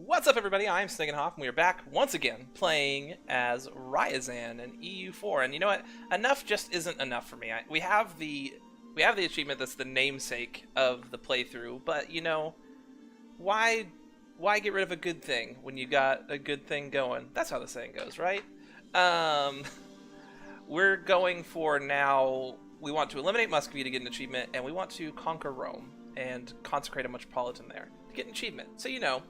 What's up, everybody? I'm Snigenhoff, and we are back once again playing as Ryazan and EU4. And you know what? Enough just isn't enough for me. We have the achievement that's the namesake of the playthrough, but you know, why get rid of a good thing when you got a good thing going? That's how the saying goes, right? Um, we're going for now. We want to eliminate Muscovy to get an achievement, and we want to conquer Rome and consecrate a metropolitan there to get an achievement. So you know.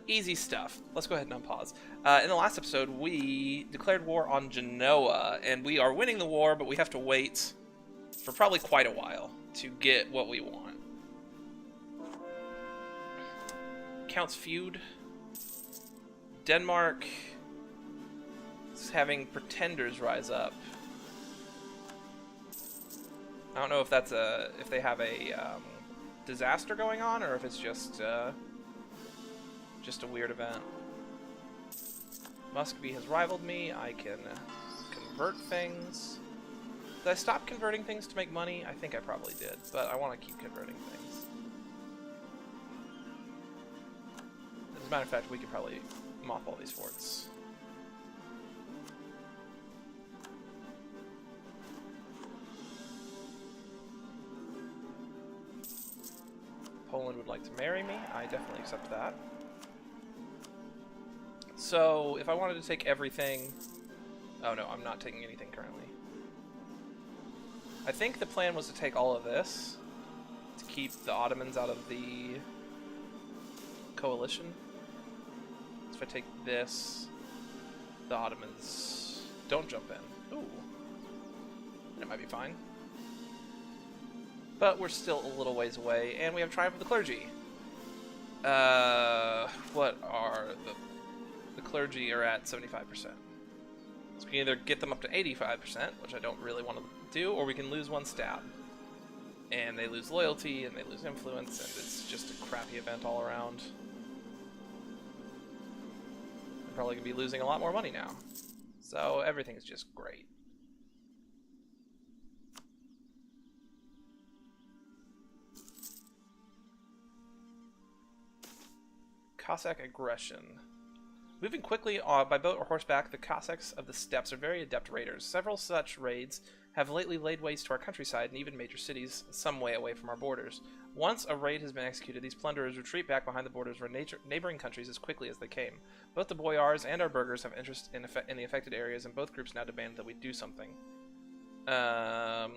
Easy stuff. Let's go ahead and unpause. In the last episode, we declared war on Genoa, and we are winning the war, but we have to wait for probably quite a while to get what we want. Count's feud. Denmark is having pretenders rise up. I don't know if that's if they have a disaster going on, or if it's just a weird event. Muscovy has rivaled me. I can convert things. Did I stop converting things to make money? I think I probably did, but I want to keep converting things. As a matter of fact, we could probably mothball these forts. Poland would like to marry me. I definitely accept that. So, if I wanted to take everything... Oh no, I'm not taking anything currently. I think the plan was to take all of this, to keep the Ottomans out of the coalition. So if I take this, the Ottomans don't jump in. Ooh. That might be fine. But we're still a little ways away, and we have Triumph of the Clergy. What are the clergy are at 75%. So we can either get them up to 85%, which I don't really want to do, or we can lose one stab. And they lose loyalty, and they lose influence, and it's just a crappy event all around. I'm probably going to be losing a lot more money now. So everything's just great. Cossack aggression. Moving quickly by boat or horseback, the Cossacks of the steppes are very adept raiders. Several such raids have lately laid waste to our countryside and even major cities some way away from our borders. Once a raid has been executed, these plunderers retreat back behind the borders of our neighboring countries as quickly as they came. Both the boyars and our burghers have interest in the affected areas, and both groups now demand that we do something. Demand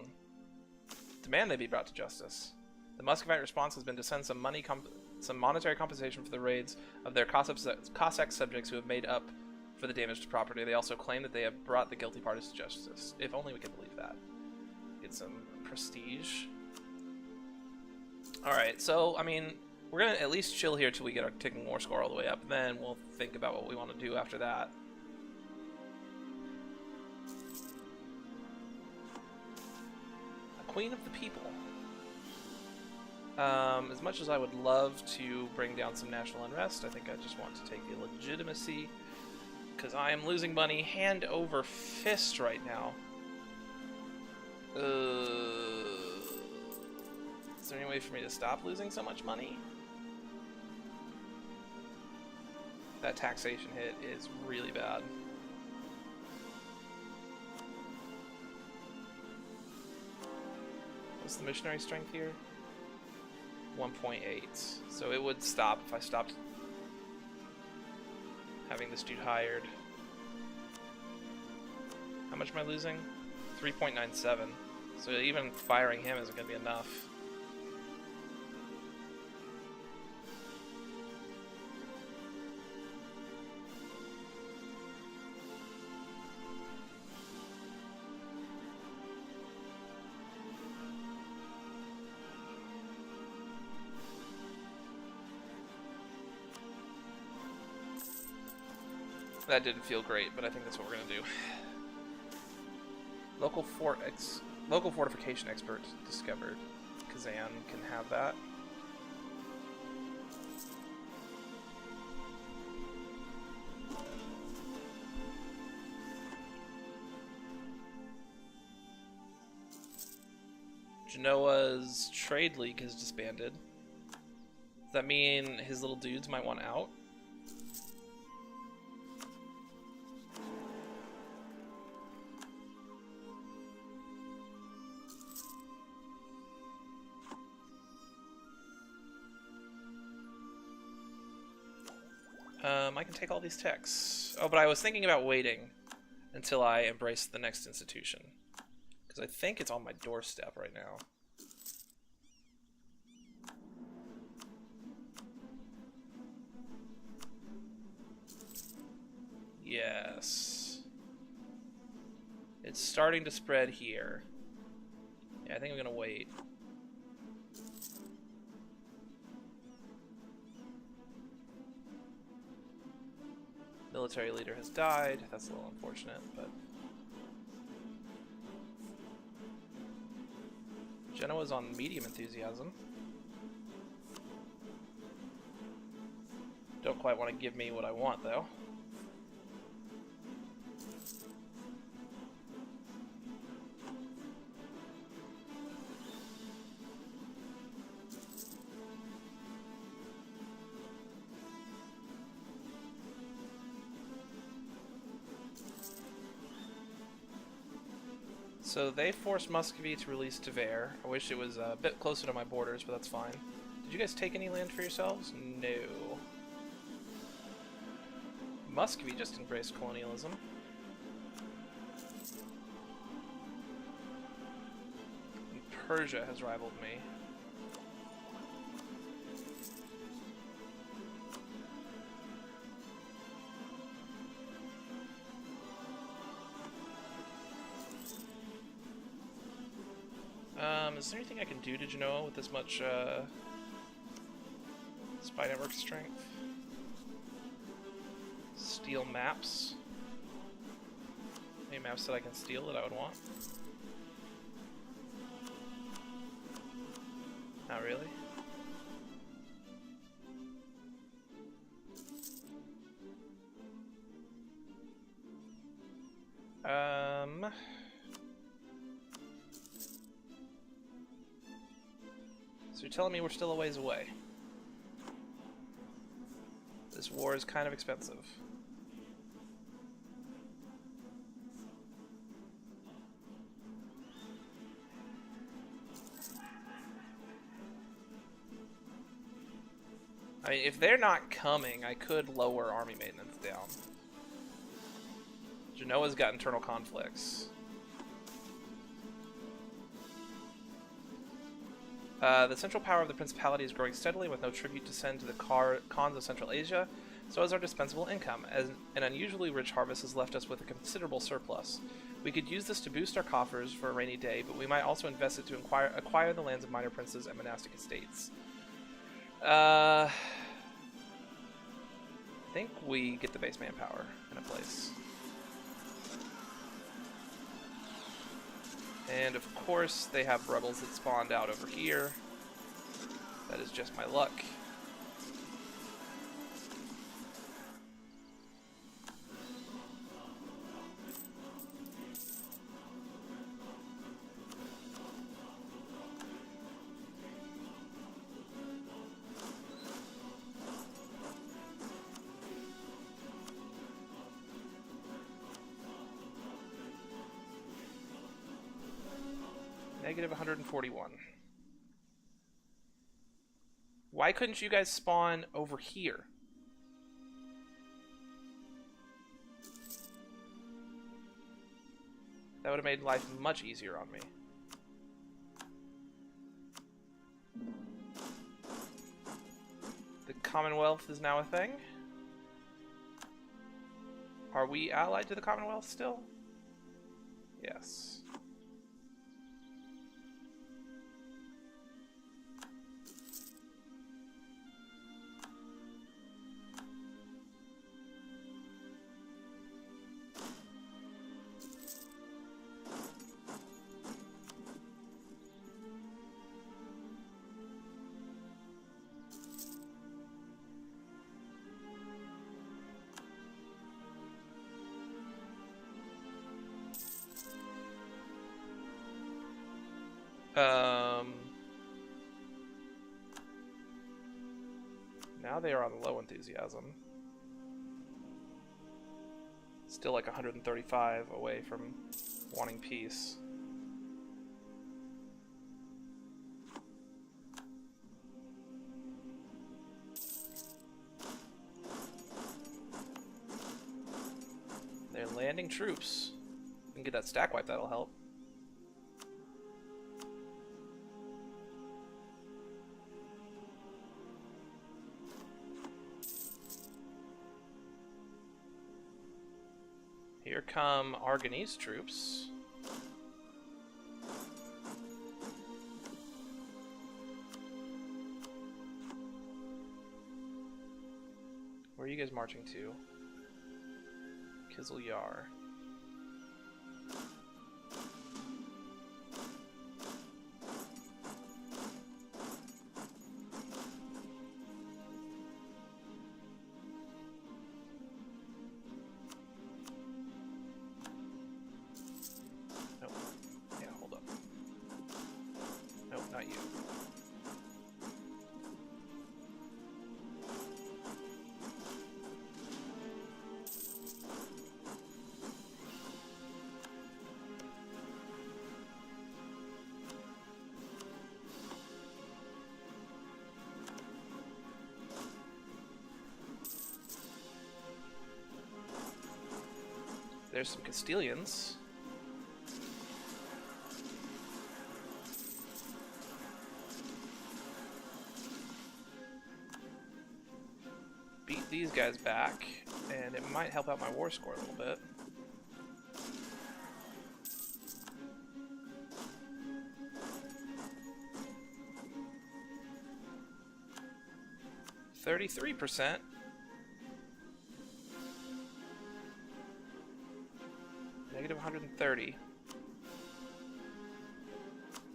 they be brought to justice. The Muscovite response has been to send some monetary compensation for the raids of their Cossack subjects who have made up for the damage to property. They also claim that they have brought the guilty parties to justice. If only we could believe that. Get some prestige. Alright, so, I mean, we're going to at least chill here till we get our ticking war score all the way up. Then we'll think about what we want to do after that. A Queen of the People. As much as I would love to bring down some national unrest, I think I just want to take the legitimacy, because I am losing money hand over fist right now. Is there any way for me to stop losing so much money? That taxation hit is really bad. What's the missionary strength here? 1.8. So it would stop if I stopped having this dude hired. How much am I losing? 3.97. So even firing him isn't going to be enough. That didn't feel great, but I think that's what we're gonna do. Local fortification expert discovered. Kazan can have that. Genoa's trade league has disbanded. that mean his little dudes might want out? I can take all these techs. Oh, but I was thinking about waiting until I embrace the next institution. Because I think it's on my doorstep right now. Yes. It's starting to spread here. Yeah, I think I'm gonna wait. Military leader has died. That's a little unfortunate, but... Genoa's on medium enthusiasm. Don't quite want to give me what I want, though. So they forced Muscovy to release Tver. I wish it was a bit closer to my borders, but that's fine. Did you guys take any land for yourselves? No. Muscovy just embraced colonialism. And Persia has rivaled me. Is there anything I can do to Genoa with this much spy network strength? Steal maps. Any maps that I can steal that I would want? Not really. So you're telling me we're still a ways away. This war is kind of expensive. I mean, if they're not coming, I could lower army maintenance down. Genoa's got internal conflicts. The central power of the Principality is growing steadily with no tribute to send to the Khans of Central Asia, so is our dispensable income, as an unusually rich harvest has left us with a considerable surplus. We could use this to boost our coffers for a rainy day, but we might also invest it to acquire the lands of minor princes and monastic estates. I think we get the base manpower in a place. And of course, they have rebels that spawned out over here. That is just my luck. Negative 141. Why couldn't you guys spawn over here? That would have made life much easier on me. The Commonwealth is now a thing. Are we allied to the Commonwealth still? Yes. Now they are on low enthusiasm. Still like 135 away from wanting peace. They're landing troops. We can get that stack wipe, that'll help. Here come Argonese troops. Where are you guys marching to? Kizil Yar. Nope. Yeah, hold up. Nope, not you. There's some Castilians. Beat these guys back, and it might help out my war score a little bit. %33%. Negative 130.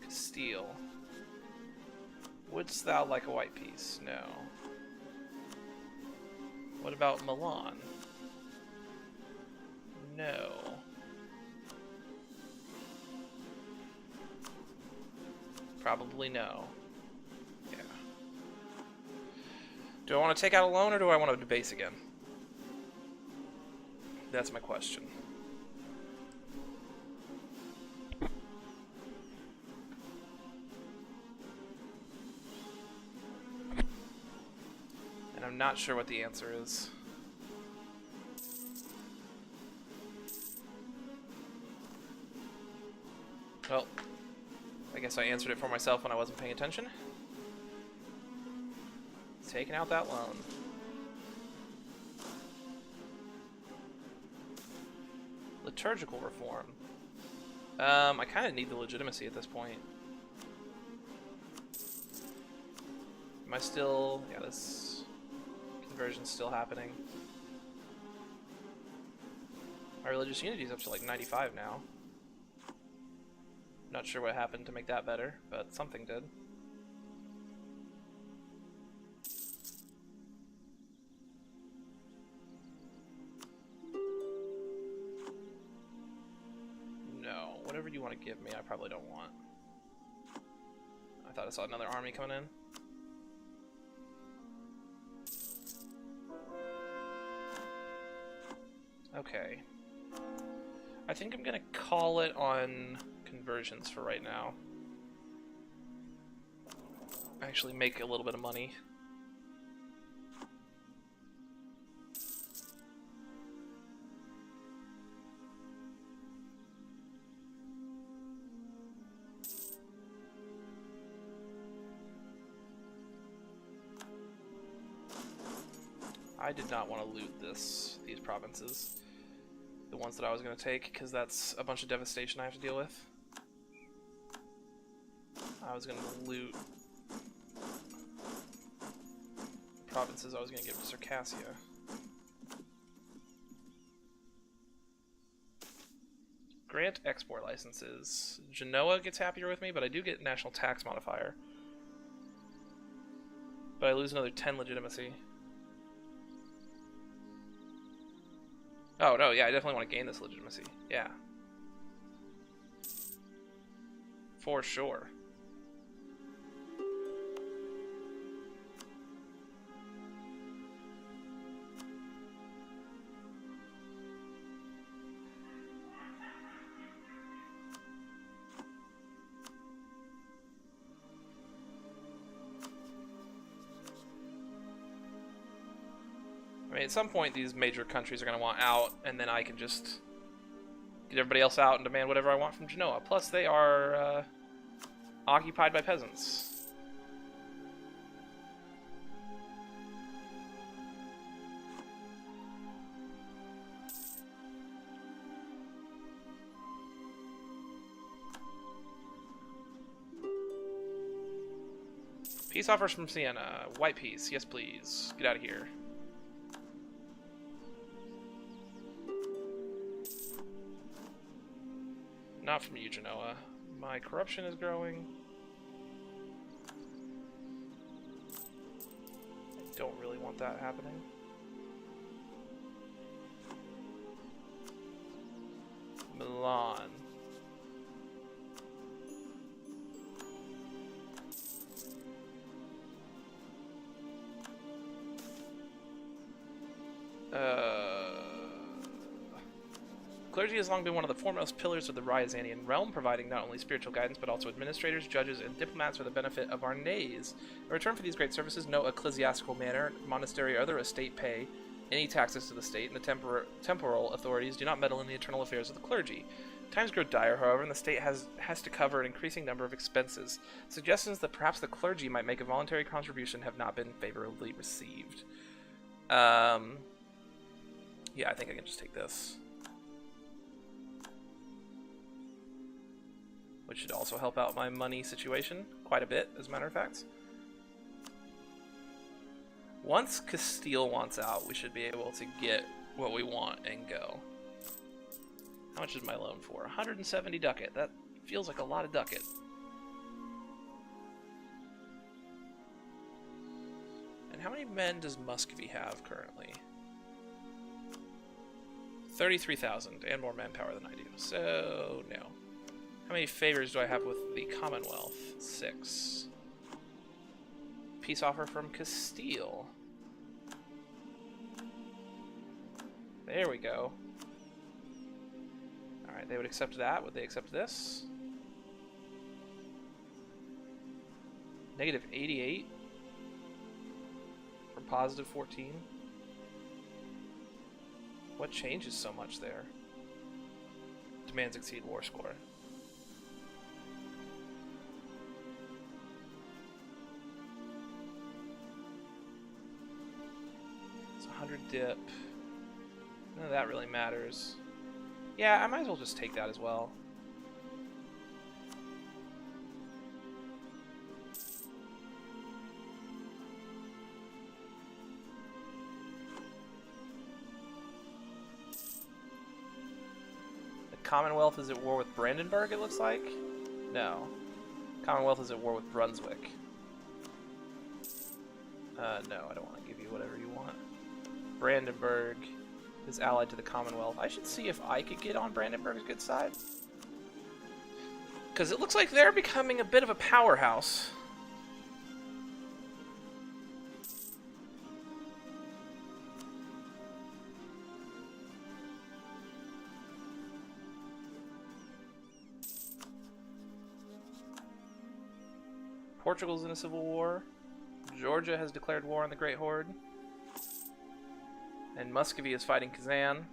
Castile. Wouldst thou like a white piece? No. What about Milan? No. Probably no. Yeah. Do I want to take out a loan or do I want to debase again? That's my question. And I'm not sure what the answer is. Well, I guess I answered it for myself when I wasn't paying attention. Taking out that loan. Liturgical reform. I kind of need the legitimacy at this point. Am I still... Yeah, this conversion's still happening. My religious unity is up to like 95 now. Not sure what happened to make that better, but something did. No, whatever you want to give me, I probably don't want. I thought I saw another army coming in. Okay. I think I'm gonna call it on conversions for right now. Actually make a little bit of money. I did not want to loot these provinces. The ones that I was going to take, because that's a bunch of devastation I have to deal with. I was going to loot provinces I was going to give to Circassia. Grant export licenses. Genoa gets happier with me, but I do get national tax modifier. But I lose another 10 legitimacy. Oh, no, yeah, I definitely want to gain this legitimacy. Yeah. For sure. I mean, at some point these major countries are going to want out, and then I can just get everybody else out and demand whatever I want from Genoa. Plus, they are occupied by peasants. Peace offers from Siena. White peace. Yes, please. Get out of here. Not from you, Genoa. My corruption is growing. I don't really want that happening. Milan. Clergy has long been one of the foremost pillars of the Ryazanian realm, providing not only spiritual guidance but also administrators, judges, and diplomats for the benefit of our nays. In return for these great services, no ecclesiastical manor, monastery, or other estate pay any taxes to the state, and the temporal authorities do not meddle in the internal affairs of the clergy. Times grow dire, however, and the state has to cover an increasing number of expenses. Suggestions that perhaps the clergy might make a voluntary contribution have not been favorably received. Yeah, I think I can just take this. Which should also help out my money situation quite a bit, as a matter of fact. Once Castile wants out, we should be able to get what we want and go. How much is my loan for? 170 ducat. That feels like a lot of ducat. And how many men does Muscovy have currently? 33,000 and more manpower than I do. So, no. How many favors do I have with the Commonwealth? 6. Peace offer from Castile. There we go. Alright, they would accept that. Would they accept this? Negative 88. From positive 14. What changes so much there? Demands exceed war score. It's 100 dip. None of that really matters. Yeah, I might as well just take that as well. The Commonwealth is at war with Brandenburg, it looks like? No. Commonwealth is at war with Brunswick. No, I don't want to give you whatever you want. Brandenburg is allied to the Commonwealth. I should see if I could get on Brandenburg's good side. Because it looks like they're becoming a bit of a powerhouse. Portugal's in a civil war. Georgia has declared war on the Great Horde. And Muscovy is fighting Kazan.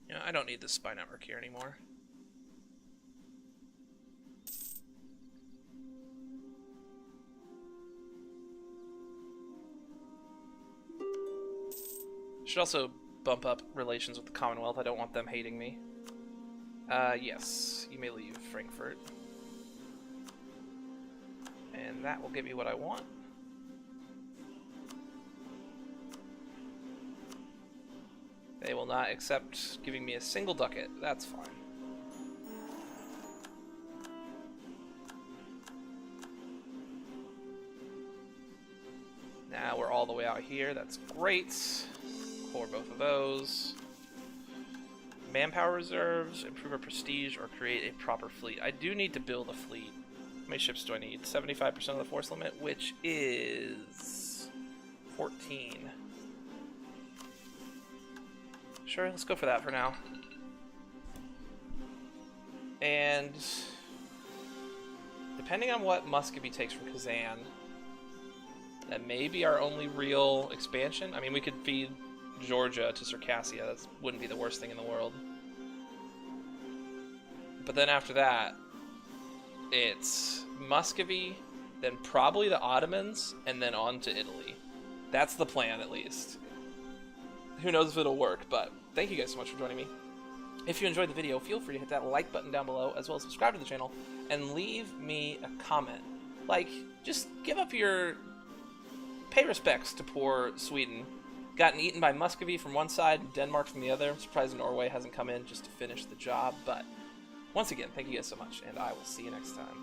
You know, I don't need this spy network here anymore. Should also bump up relations with the Commonwealth. I don't want them hating me. Yes, you may leave Frankfurt. And that will give me what I want. They will not accept giving me a single ducat. That's fine. Now we're all the way out here. That's great. Core both of those. Manpower reserves, improve our prestige, or create a proper fleet. I do need to build a fleet. How many ships do I need? 75% of the force limit, which is 14. Sure, let's go for that for now. And depending on what Muscovy takes from Kazan, that may be our only real expansion. I mean, we could feed Georgia to Circassia. That wouldn't be the worst thing in the world. But then after that, it's Muscovy, then probably the Ottomans, and then on to Italy. That's the plan, at least. Who knows if it'll work, but thank you guys so much for joining me. If you enjoyed the video, feel free to hit that like button down below, as well as subscribe to the channel, and leave me a comment. Like, just give up your... pay respects to poor Sweden. Gotten eaten by Muscovy from one side, Denmark from the other. I'm surprised Norway hasn't come in just to finish the job, but... once again, thank you guys so much, and I will see you next time.